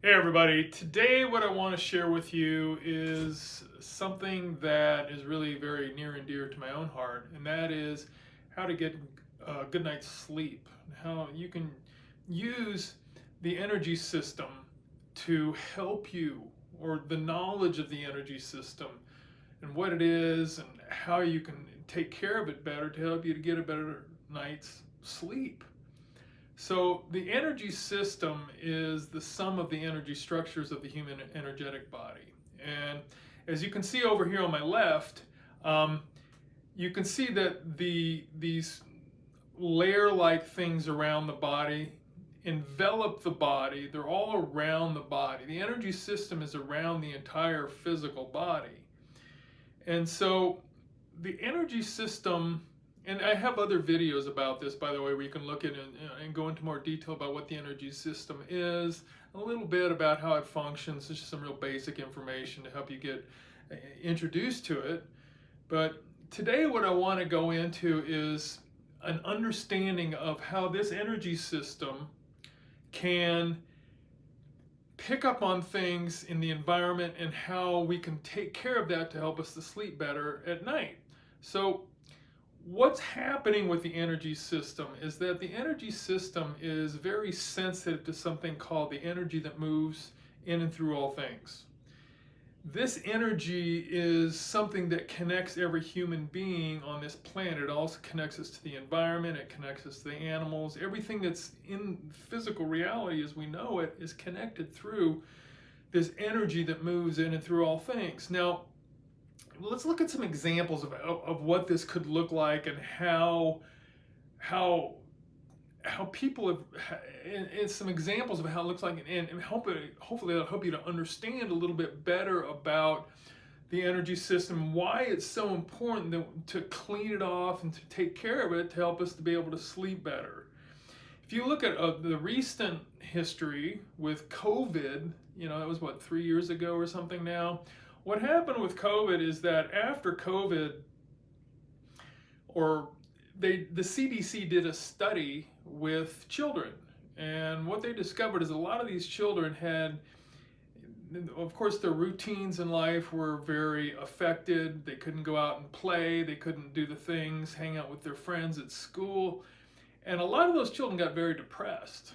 Hey everybody, today what I want to share with you is something that is really very near and dear to my own heart, and that is how to get a good night's sleep. How you can use the energy system to help you, or the knowledge of the energy system and what it is, and how you can take care of it better to help you to get a better night's sleep. So the energy system is the sum of the energy structures of the human energetic body. And as you can see over here on my left, um, you can see that these layer-like things around the body envelop the body. They're all around the body. The energy system is around the entire physical body. And so the energy system, and I have other videos about this, by the way, where you can look at it and go into more detail about what the energy system is, a little bit about how it functions. It's just some real basic information to help you get introduced to it. But today what I want to go into is an understanding of how this energy system can pick up on things in the environment and how we can take care of that to help us to sleep better at night. So what's happening with the energy system is that the energy system is very sensitive to something called the energy that moves in and through all things. This energy is something that connects every human being on this planet. It also connects us to the environment, it connects us to the animals. Everything that's in physical reality as we know it is connected through this energy that moves in and through all things. Now, let's look at some examples of what this could look like, and how how people have, and some examples of how it looks like, and hopefully that'll help you to understand a little bit better about the energy system, why it's so important to clean it off and to take care of it to help us to be able to sleep better. If you look at the recent history with COVID, that was what, 3 years ago or something now. What happened with COVID is that after COVID, or the CDC did a study with children, and what they discovered is a lot of these children had, of course, their routines in life were very affected. They couldn't go out and play, they couldn't do the things, hang out with their friends at school, and a lot of those children got very depressed.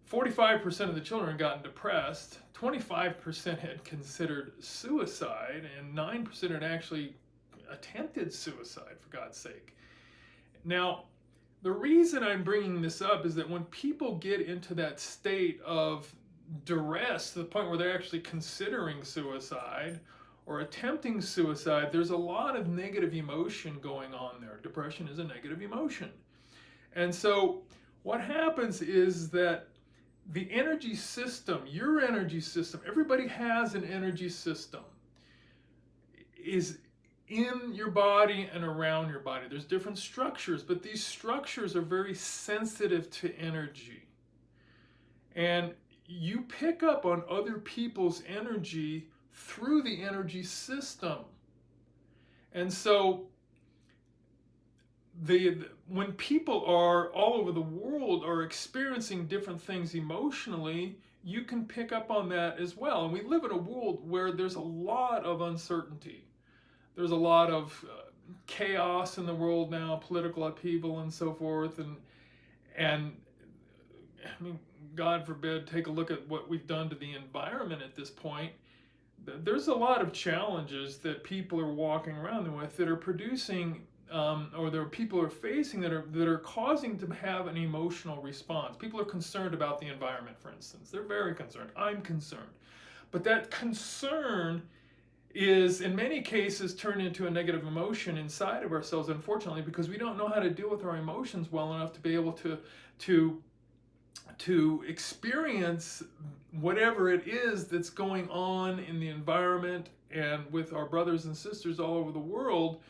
45% of the children had gotten depressed, 25% had considered suicide, and 9% had actually attempted suicide, for God's sake. Now, the reason I'm bringing this up is that when people get into that state of duress to the point where they're actually considering suicide or attempting suicide, there's a lot of negative emotion going on there. Depression is a negative emotion. And so what happens is that the energy system, your energy system, everybody has an energy system, is in your body and around your body. There's different structures, but these structures are very sensitive to energy. And you pick up on other people's energy through the energy system. And so when people are all over the world are experiencing different things emotionally, you can pick up on that as well. And we live in a world where there's a lot of uncertainty. There's a lot of chaos in the world now, political upheaval and so forth, and I mean, God forbid, take a look at what we've done to the environment at this point. There's a lot of challenges that people are walking around with that are producing, or there are people are facing that are causing to have an emotional response. People are concerned about the environment, for instance. They're very concerned. I'm concerned, but that concern is in many cases turned into a negative emotion inside of ourselves, unfortunately, because we don't know how to deal with our emotions well enough to be able to experience whatever it is that's going on in the environment and with our brothers and sisters all over the world,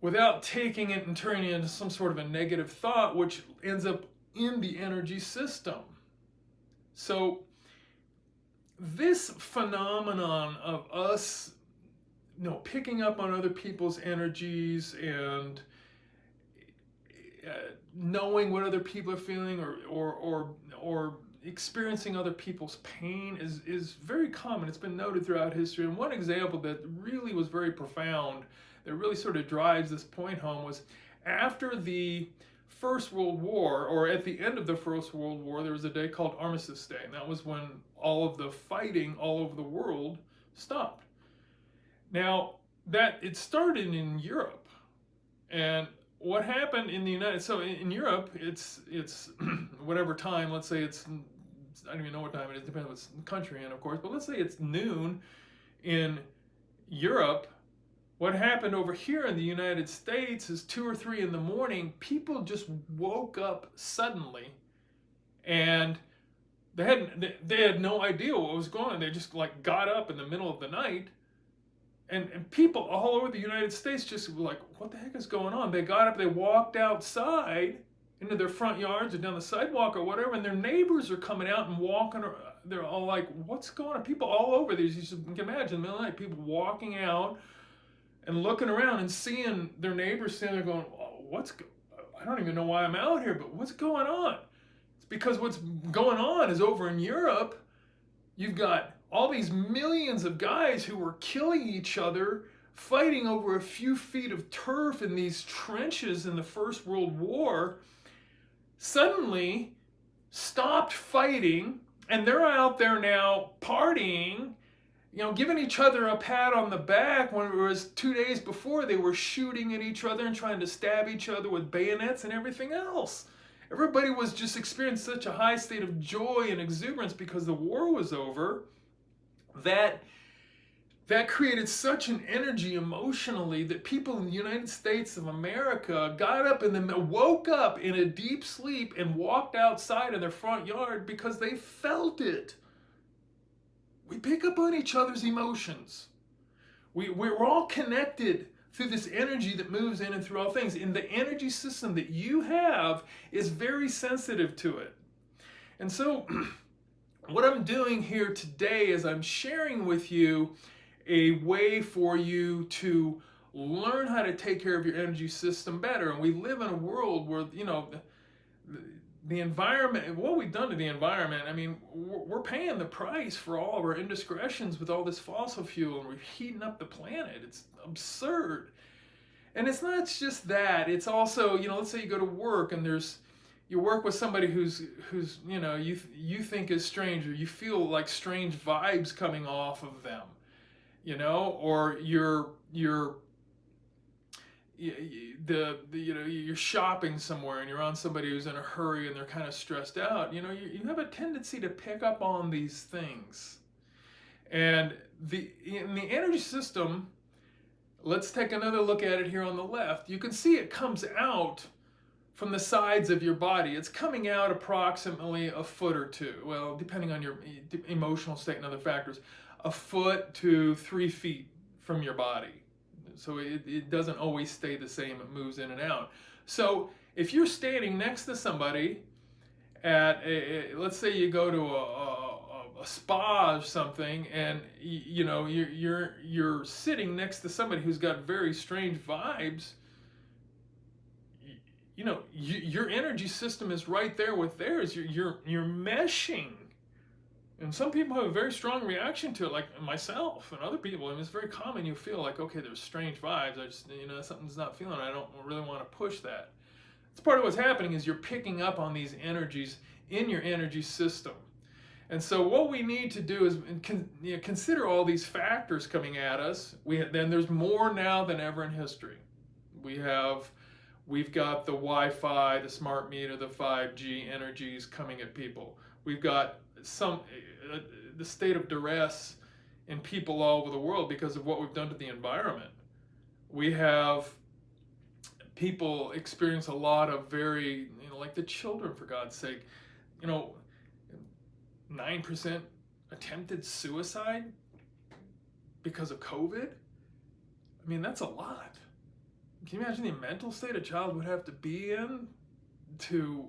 without taking it and turning it into some sort of a negative thought, which ends up in the energy system. So this phenomenon of us, picking up on other people's energies and knowing what other people are feeling, or experiencing other people's pain is very common. It's been noted throughout history. And one example that really was very profound, that really sort of drives this point home, was after the First World War, or at the end of the First World War, there was a day called Armistice Day. And that was when all of the fighting all over the world stopped. Now, that it started in Europe. And what happened in the in Europe, it's whatever time, let's say it's, I don't even know what time it is, depends on what country you're in, of course, but let's say it's noon in Europe. What happened over here in the United States is 2 or 3 in the morning, people just woke up suddenly, and they had no idea what was going on. They just like got up in the middle of the night. And people all over the United States just were like, what the heck is going on? They got up, they walked outside into their front yards or down the sidewalk or whatever, and their neighbors are coming out and walking. They're all like, what's going on? People all over. You can imagine, in the middle of the night, people walking out and looking around and seeing their neighbors standing there going, oh, I don't even know why I'm out here, but what's going on? It's because what's going on is over in Europe, you've got all these millions of guys who were killing each other, fighting over a few feet of turf in these trenches in the First World War, suddenly stopped fighting, and they're out there now partying, giving each other a pat on the back, when it was 2 days before they were shooting at each other and trying to stab each other with bayonets and everything else. Everybody was just experiencing such a high state of joy and exuberance because the war was over, that created such an energy emotionally that people in the United States of America got up woke up in a deep sleep and walked outside in their front yard because they felt it. We pick up on each other's emotions. We're all connected through this energy that moves in and through all things. And the energy system that you have is very sensitive to it. And so what I'm doing here today is I'm sharing with you a way for you to learn how to take care of your energy system better. And we live in a world where, the environment, what we've done to the environment, I mean, we're paying the price for all of our indiscretions with all this fossil fuel, and we're heating up the planet. It's absurd. And it's not just that, it's also, let's say you go to work and you work with somebody who's you think is strange, or you feel like strange vibes coming off of them, or you're shopping somewhere and you're on somebody who's in a hurry and they're kind of stressed out. You have a tendency to pick up on these things. And in the energy system, let's take another look at it here on the left. You can see it comes out from the sides of your body. It's coming out approximately a foot or two, well, depending on your emotional state and other factors, a foot to 3 feet from your body. So it doesn't always stay the same. It moves in and out. So if you're standing next to somebody at let's say you go to a spa or something, and you're sitting next to somebody who's got very strange vibes, your energy system is right there with theirs. You're meshing. And some people have a very strong reaction to it, like myself and other people. And it's very common. You feel like, okay, there's strange vibes. I just, something's not feeling. I don't really want to push that. It's part of what's happening is you're picking up on these energies in your energy system. And so what we need to do is consider all these factors coming at us. Then there's more now than ever in history. We've got the Wi-Fi, the smart meter, the 5G energies coming at people. We've got the state of duress in people all over the world because of what we've done to the environment. We have people experience a lot of very, like the children, for God's sake, 9% attempted suicide because of COVID. I mean, that's a lot. Can you imagine the mental state a child would have to be in to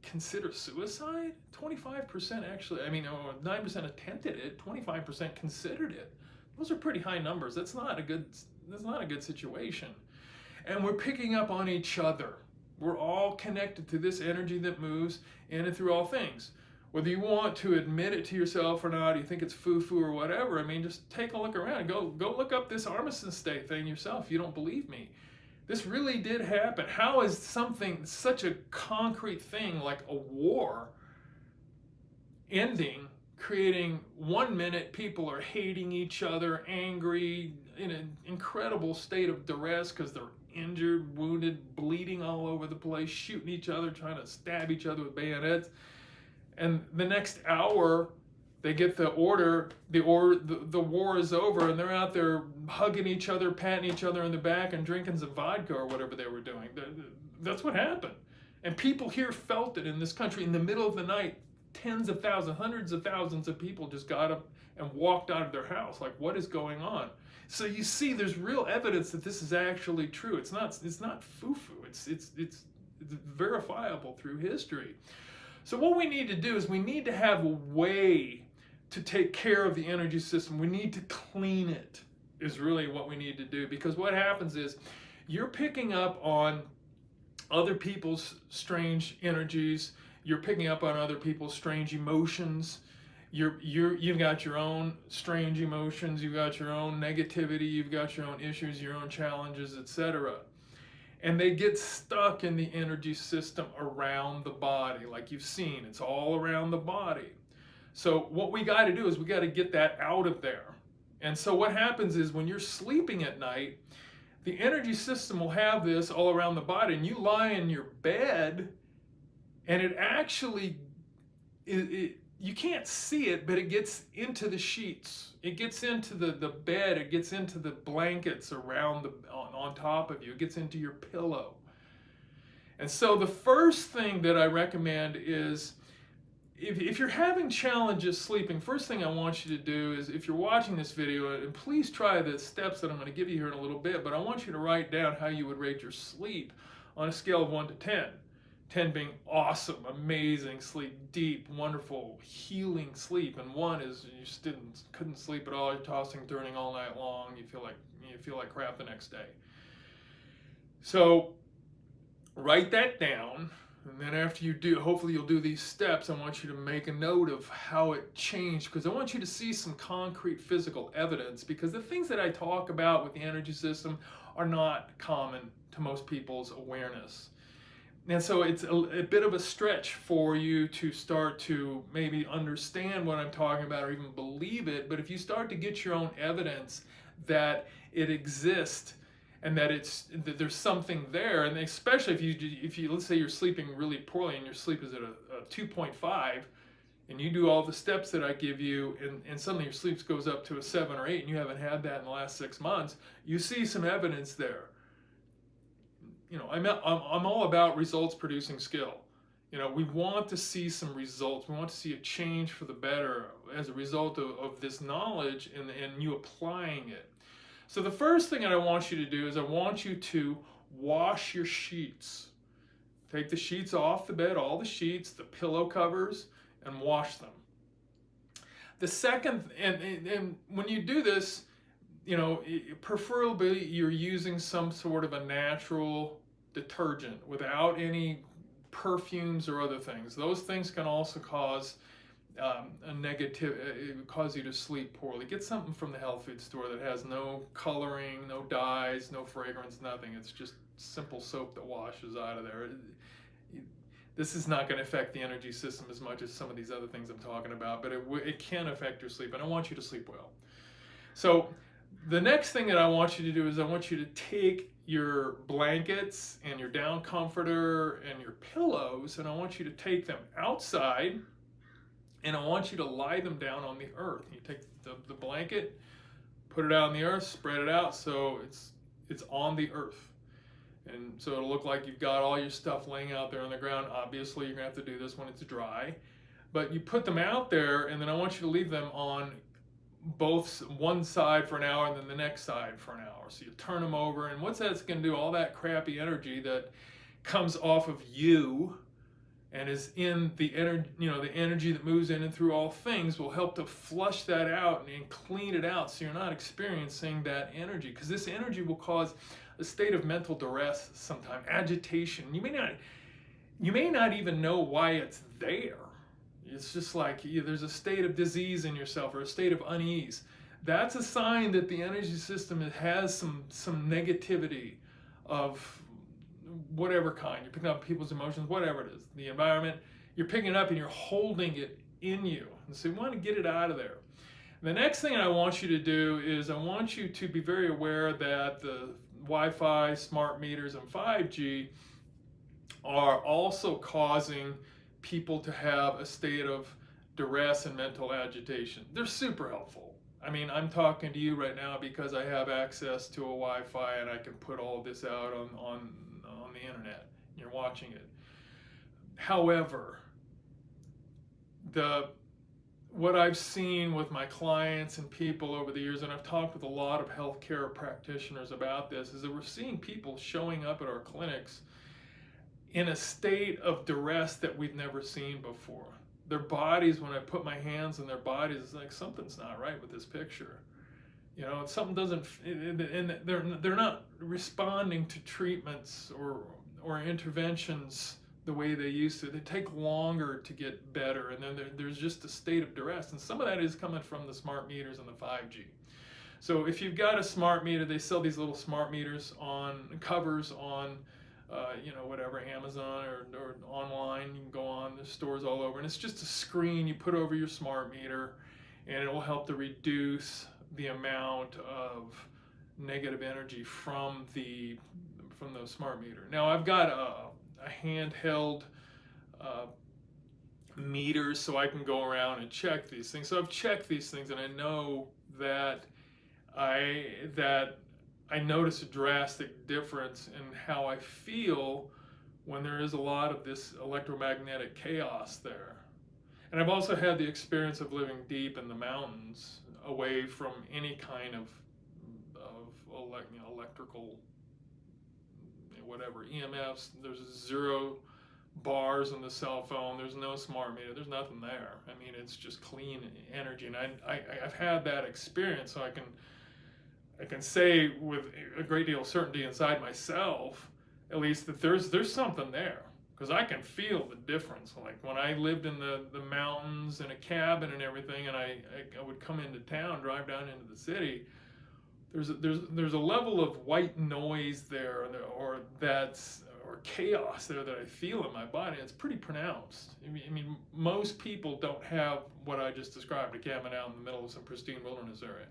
consider suicide? 25% actually, 9% attempted it, 25% considered it. Those are pretty high numbers. That's not a good situation. And we're picking up on each other. We're all connected to this energy that moves in and through all things. Whether you want to admit it to yourself or not, you think it's foo-foo or whatever, I mean, just take a look around. Go look up this Armistice Day thing yourself if you don't believe me. This really did happen. How is something, such a concrete thing like a war, ending, creating 1 minute people are hating each other, angry, in an incredible state of duress because they're injured, wounded, bleeding all over the place, shooting each other, trying to stab each other with bayonets. And the next hour, they get the order, the war is over, and they're out there hugging each other, patting each other in the back, and drinking some vodka or whatever they were doing. That's what happened. And people here felt it in this country. In the middle of the night, tens of thousands, hundreds of thousands of people just got up and walked out of their house. Like, what is going on? So you see, there's real evidence that this is actually true. It's not foo-foo. It's verifiable through history. So what we need to do is we need to have a way to take care of the energy system. We need to clean it, is really what we need to do. Because what happens is you're picking up on other people's strange energies. You're picking up on other people's strange emotions. You've got your own strange emotions. You've got your own negativity. You've got your own issues, your own challenges, etc. And they get stuck in the energy system around the body. Like you've seen, it's all around the body. So what we got to do is we got to get that out of there. And so what happens is when you're sleeping at night, the energy system will have this all around the body, and you lie in your bed, and it actually, you can't see it, but it gets into the sheets. It gets into the bed. It gets into the blankets around on top of you. It gets into your pillow. And so the first thing that I recommend is, if you're having challenges sleeping, first thing I want you to do is, if you're watching this video, and please try the steps that I'm going to give you here in a little bit, but I want you to write down how you would rate your sleep on a scale of 1 to 10. 10 being awesome, amazing sleep, deep, wonderful, healing sleep, and 1 is you just couldn't sleep at all. You're tossing, turning all night long. You feel like crap the next day. So write that down, and then after you do, hopefully you'll do these steps. I want you to make a note of how it changed, because I want you to see some concrete physical evidence, because the things that I talk about with the energy system are not common to most people's awareness. And so it's a bit of a stretch for you to start to maybe understand what I'm talking about or even believe it. But if you start to get your own evidence that it exists and that there's something there, and especially if you let's say you're sleeping really poorly and your sleep is at a 2.5, and you do all the steps that I give you, and suddenly your sleep goes up to a 7 or 8, and you haven't had that in the last 6 months, you see some evidence there. You know, I'm all about results producing skill. You know, we want to see some results. We want to see a change for the better as a result of this knowledge and you applying it. So the first thing that I want you to do is I want you to wash your sheets. Take the sheets off the bed, all the sheets, the pillow covers, and wash them. The second, and when you do this, you know, preferably you're using some sort of a natural detergent without any perfumes or other things. Those things can also cause cause you to sleep poorly. Get something from the health food store that has no coloring, no dyes, no fragrance, nothing. It's just simple soap that washes out of there. This is not going to affect the energy system as much as some of these other things I'm talking about, but it can affect your sleep, and I want you to sleep well. So the next thing that I want you to do is I want you to take your blankets and your down comforter and your pillows, and I want you to take them outside, and I want you to lie them down on the earth. You take the blanket, put it out on the earth, spread it out so it's on the earth. And so it'll look like you've got all your stuff laying out there on the ground. Obviously, you're going to have to do this when it's dry. But you put them out there, and then I want you to leave them on one side for an hour and then the next side for an hour. So you turn them over, and what's that's going to do? All that crappy energy that comes off of you and is in the energy, you know, the energy that moves in and through all things will help to flush that out and clean it out, so you're not experiencing that energy, because this energy will cause a state of mental duress, sometimes agitation. You may not even know why it's there. It's just like there's a state of disease in yourself or a state of unease. That's a sign that the energy system has some negativity of whatever kind. You're picking up people's emotions, whatever it is, the environment. You're picking it up and you're holding it in you. And so you want to get it out of there. The next thing I want you to do is I want you to be very aware that the Wi-Fi, smart meters, and 5G are also causing people to have a state of duress and mental agitation. They're super helpful. I mean, I'm talking to you right now because I have access to a Wi-Fi and I can put all of this out on the internet. You're watching it. However, what I've seen with my clients and people over the years, and I've talked with a lot of healthcare practitioners about this, is that we're seeing people showing up at our clinics in a state of duress that we've never seen before. Their bodies, when I put my hands on their bodies, it's like something's not right with this picture. You know, something doesn't, and they're not responding to treatments or interventions the way they used to. They take longer to get better, and then there's just a state of duress. And some of that is coming from the smart meters and the 5G. So if you've got a smart meter, they sell these little smart meters on covers on, whatever, Amazon or online. You can go on, there's stores all over, and it's just a screen you put over your smart meter, and it will help to reduce the amount of negative energy from the smart meter. Now I've got a handheld meters, so I can go around and check these things. So I've checked these things, and I know that I notice a drastic difference in how I feel when there is a lot of this electromagnetic chaos there. And I've also had the experience of living deep in the mountains, away from any kind of electrical, whatever, EMFs. There's 0 bars on the cell phone. There's no smart meter. There's nothing there. I mean, it's just clean energy. And I've had that experience, so I can say with a great deal of certainty inside myself, at least, that there's something there, because I can feel the difference. Like when I lived in the mountains in a cabin and everything, and I would come into town, drive down into the city, there's a level of white noise there, or chaos there that I feel in my body. It's pretty pronounced. I mean, most people don't have what I just described, a cabin out in the middle of some pristine wilderness area,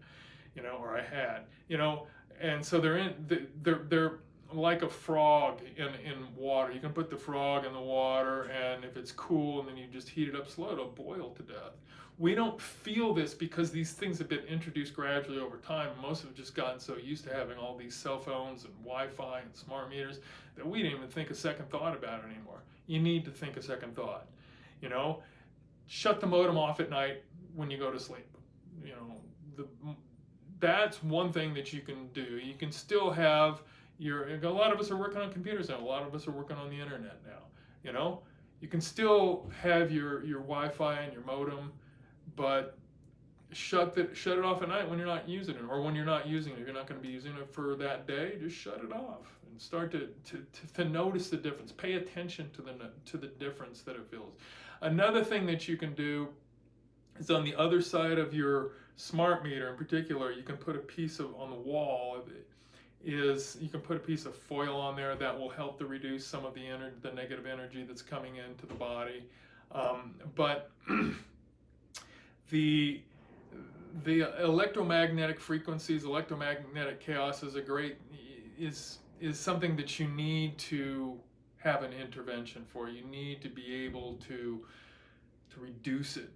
or I had, and so they're like a frog in water. You can put the frog in the water, and if it's cool, and then you just heat it up slow, it'll boil to death. We don't feel this because these things have been introduced gradually over time. Most have just gotten so used to having all these cell phones and Wi-Fi and smart meters that we didn't even think a second thought about it anymore. You need to think a second thought. Shut the modem off at night when you go to sleep. That's one thing that you can do. You can still have a lot of us are working on computers now. A lot of us are working on the internet now. You can still have your Wi-Fi and your modem, but shut it off at night when you're not using it, or when you're not using it. If you're not going to be using it for that day, just shut it off and start to notice the difference. Pay attention to the difference that it feels. Another thing that you can do is on the other side of your smart meter in particular, you can put a piece on the wall. You can put a piece of foil on there that will help to reduce some of the negative energy that's coming into the body. But the electromagnetic frequencies, electromagnetic chaos is something that you need to have an intervention for. You need to be able to reduce it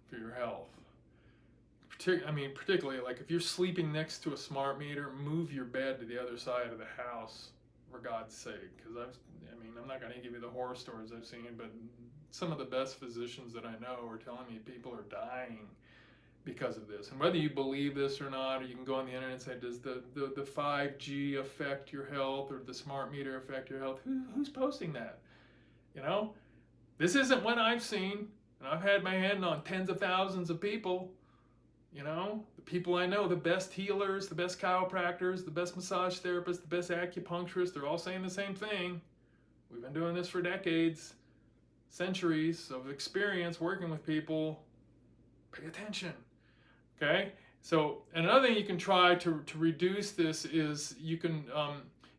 for your health. Particularly, like if you're sleeping next to a smart meter, move your bed to the other side of the house, for God's sake. Because I'm not going to give you the horror stories I've seen, but some of the best physicians that I know are telling me people are dying because of this. And whether you believe this or not, or you can go on the internet and say, does the 5G affect your health, or the smart meter affect your health? Who's posting that? This isn't what I've seen, and I've had my hand on tens of thousands of people. The people I know, the best healers, the best chiropractors, the best massage therapists, the best acupuncturists, they're all saying the same thing. We've been doing this for decades. centuries of experience working with people, pay attention. Okay? So another thing you can try to reduce this is you can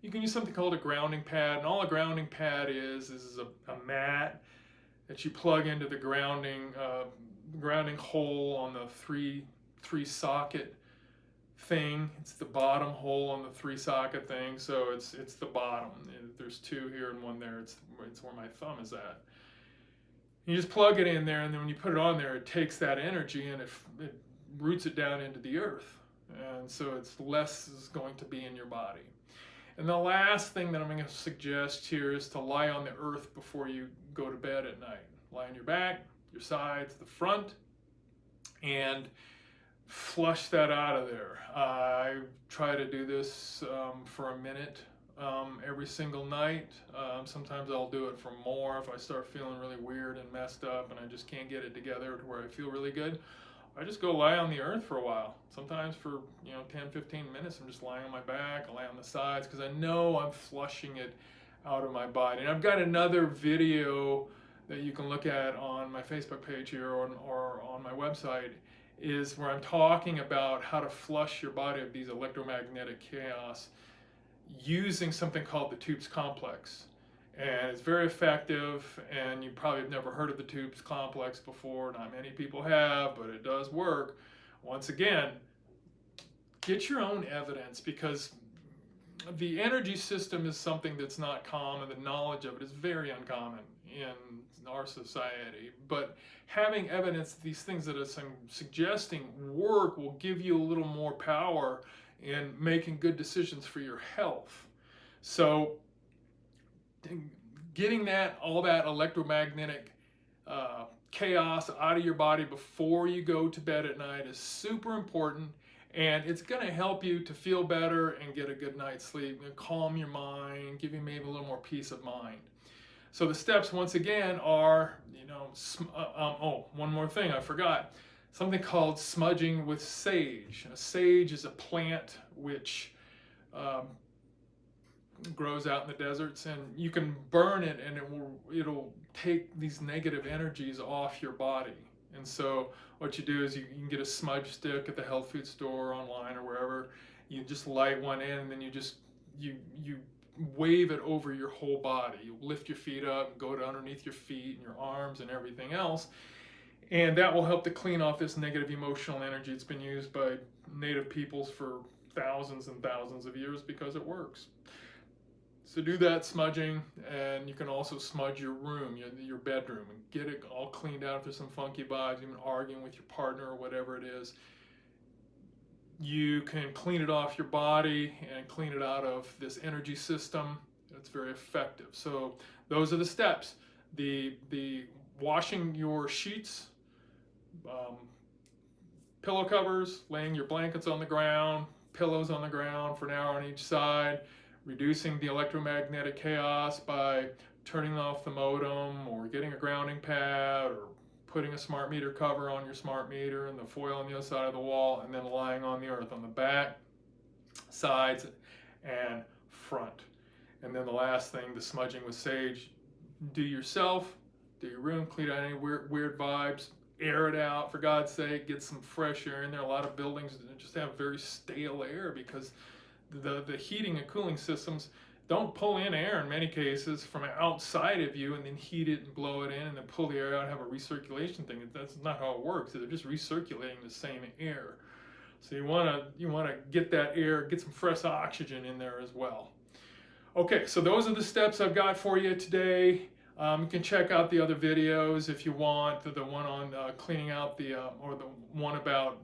use something called a grounding pad, and all a grounding pad is a mat that you plug into the grounding hole on the three socket thing. It's the bottom hole on the 3-socket thing, so it's the bottom. There's 2 here and 1 there. It's where my thumb is at. You just plug it in there, and then when you put it on there, it takes that energy and it roots it down into the earth, and so it's less is going to be in your body. And the last thing that I'm going to suggest here is to lie on the earth before you go to bed at night. Lie on your back, your sides, the front, and flush that out of there. I try to do this for a minute every single night. Sometimes I'll do it for more if I start feeling really weird and messed up and I just can't get it together to where I feel really good. I just go lie on the earth for a while. Sometimes for 10-15 minutes I'm just lying on my back. I lie on the sides because I know I'm flushing it out of my body. And I've got another video that you can look at on my Facebook page here or on my website, is where I'm talking about how to flush your body of these electromagnetic chaos using something called the TUBES complex. And it's very effective, and you probably have never heard of the TUBES complex before. Not many people have, but it does work. Once again, get your own evidence, because the energy system is something that's not common. The knowledge of it is very uncommon in our society. But having evidence that these things that I'm suggesting work will give you a little more power in making good decisions for your health. So getting all that electromagnetic chaos out of your body before you go to bed at night is super important, and it's going to help you to feel better and get a good night's sleep and calm your mind, give you maybe a little more peace of mind. So the steps, once again, are, one more thing I forgot. Something called smudging with sage. Sage is a plant which grows out in the deserts, and you can burn it and it'll take these negative energies off your body. And so what you do is you can get a smudge stick at the health food store, online, or wherever. You just light one in, and then you wave it over your whole body. You lift your feet up, go to underneath your feet and your arms and everything else, and that will help to clean off this negative emotional energy. It's been used by native peoples for thousands and thousands of years because it works. So do that smudging, and you can also smudge your room, your bedroom, and get it all cleaned out if there's some funky vibes, even arguing with your partner or whatever it is. You can clean it off your body and clean it out of this energy system. It's very effective. So those are the steps. The washing your sheets, pillow covers, laying your blankets on the ground, pillows on the ground for an hour on each side, reducing the electromagnetic chaos by turning off the modem or getting a grounding pad or putting a smart meter cover on your smart meter and the foil on the other side of the wall, and then lying on the earth on the back, sides, and front. And then the last thing, the smudging with sage. Do yourself, do your room, clean out any weird vibes, air it out, for God's sake, get some fresh air in there. A lot of buildings just have very stale air because the heating and cooling systems don't pull in air in many cases from outside of you and then heat it and blow it in and then pull the air out and have a recirculation thing. That's not how it works. They're just recirculating the same air. So you want to get that air, get some fresh oxygen in there as well. Okay, so those are the steps I've got for you today. You can check out the other videos if you want. The one on cleaning out or the one about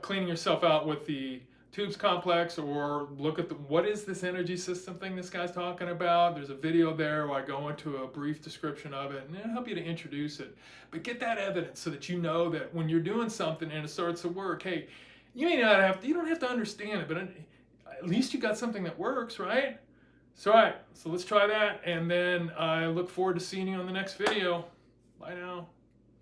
cleaning yourself out with the TUBES complex, or look at what is this energy system thing this guy's talking about. There's a video there where I go into a brief description of it and it'll help you to introduce it. But get that evidence so that you know that when you're doing something and it starts to work, hey, you don't have to understand it, but at least you got something that works, right? So, all right, so let's try that, and then I look forward to seeing you on the next video. Bye now.